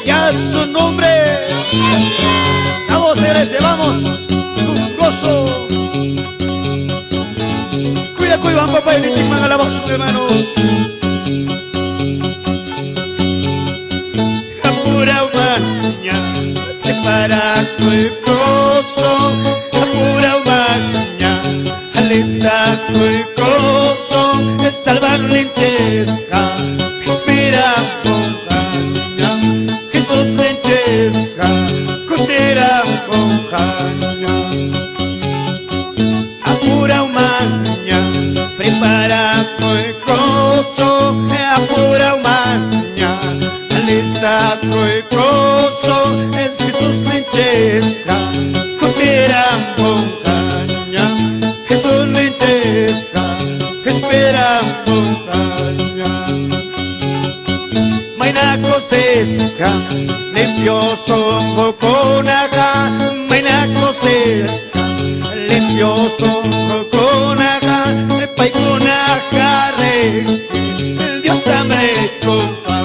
Ya su nombre. Vamos, señores, vamos. Un gozo. Cuida, cuida, papá, y le chiman a la voz, hermanos. Apura maña, prepara tu gozo. Apura maña, alista tu gozo. Salvar lentesca, espera montaña. Jesús lentesca, cotera montaña. Apura maña, prepara tu gozo. Apura maña, alista tu gozo. Es Jesús lentesca, cotera montaña. Jesús lentesca, espera montaña. Maina cosesca, limpioso coconaga. Maina cosesca, limpioso coconaga. Paicona re, el Dios también compa.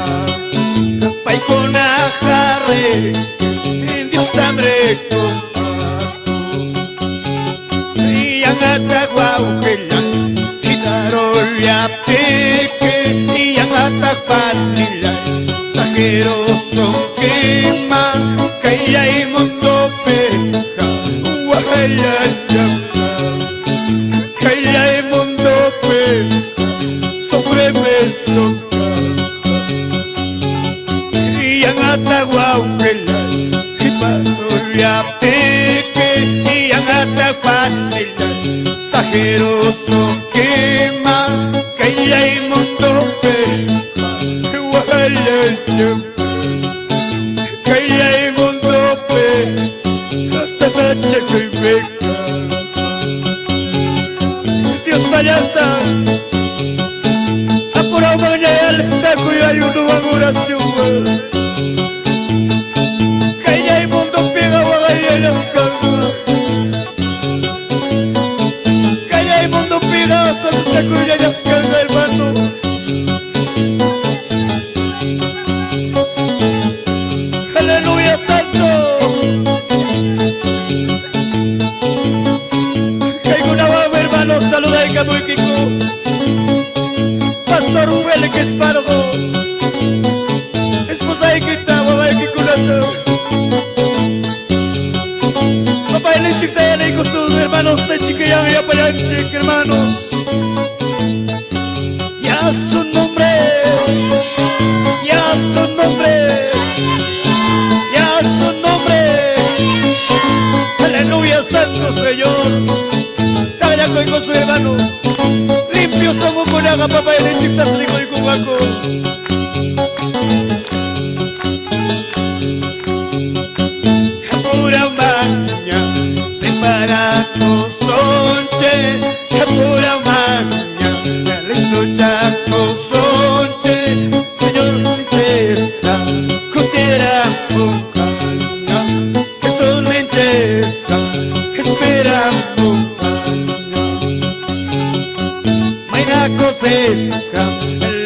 Paicona re, el Dios también compa. Y angata guauquela, ya peque y yang atapanila sajeroso quema kaya y mundo peja wajaya kaya y mundo peja sobre me y yang ataguauquela y paro ya peque y yang atapanila sajeroso quema kaya y mundo peja wajaya kaya y mundo peja sasache que peja. Dios vallanta apura mañana está cuya y uno adoración kaya y mundo peja wajaya las calmas kaya y mundo peja sasache cuya las calmas hermano. Aleluya santo. Que una baba hermano saluda y muy kiko. Pastor Huele que es pargo. Esposa y quita baba y kikulata. Papá y chica y con sus hermanos de chiquilla y apayanche hermanos. Ya su nombre. Ya su nombre. Ya su nombre. Aleluya, santo Señor. Talla con su hermano. Limpios somos con haga papá y lechita saligo y con guaco. Apura maña, prepara tu sonche. Apura maña, escucha tu sonche. Señor, lenteza, cotera montaña. Jesús lenteza, espera montaña. Maina cosesca,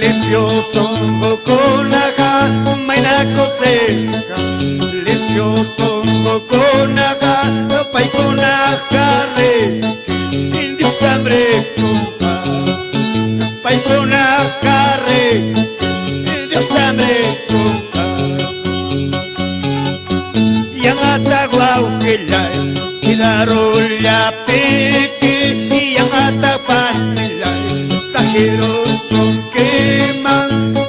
limpioso coconaga. Maina cosesca, limpioso coconaga. Paicona re, indios hambre compa. Paicona re, indios hambre compa. Yang ataguauquela, kidarolla peque. Y yang atapanela, sajeroso quema.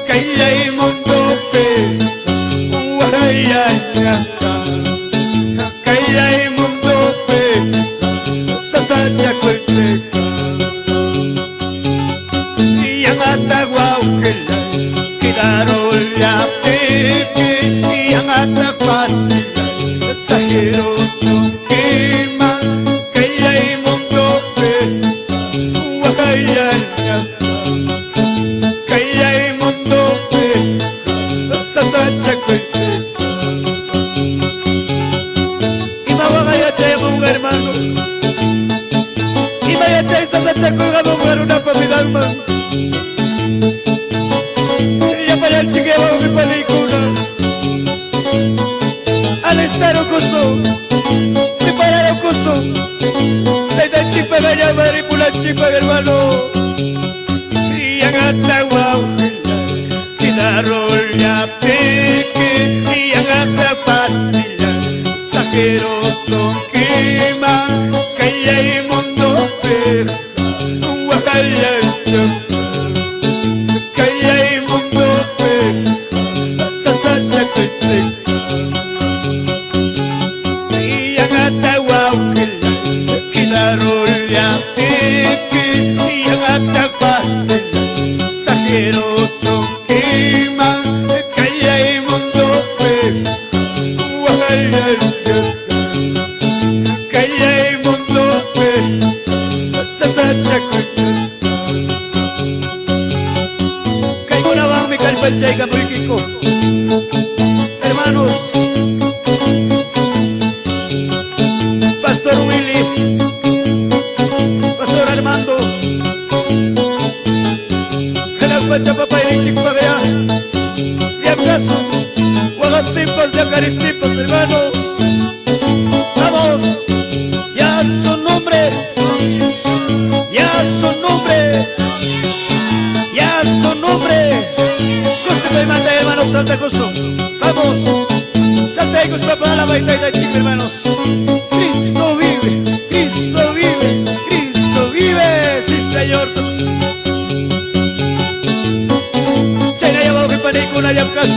Kaya y mundo peja, wajaya gasta. Kaya y mundo peja, sasacha cueseca. Y yang ataguauquela, kidarolla peque. Y yang atapanela, sajeroso quema. Kaya y mundo peja, wajaya gasta. Kaya y mundo peja, sasacha cueseca. Y mawagaya chaya munga hermano. Y vaya chaya sasacha cueseca munga una papida hermano. Y ya para el chiqueo mi película. estar gusto, preparar gusto. Desde chipa gaya maripula chipa hermano. Y angata guau, kidarol ya peke. Y angata patila, saqueroso quema. Kaya y mundo peja, wakaya kaya y mundo peja, sasacha kuiseka. Hermanos, Pastor Willy, Pastor Armando, Papá y Chico-Pavea, y acaso, buenos tiempos de Eucaristías, hermanos. Vamos, ya su nombre, ya su nombre, ya su nombre. Gusto y manda, hermanos, Santa Justo. Vamos, Santa y Gusto para la baita y de Chico, hermanos. Cristo vive, Cristo vive, Cristo vive, sí, Señor. Una ya caso,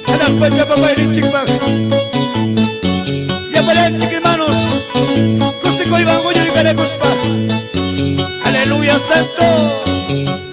ana cuenta papá y chica, ya para el chico hermanos, cosico y bangoyo y carecospa, aleluya santo.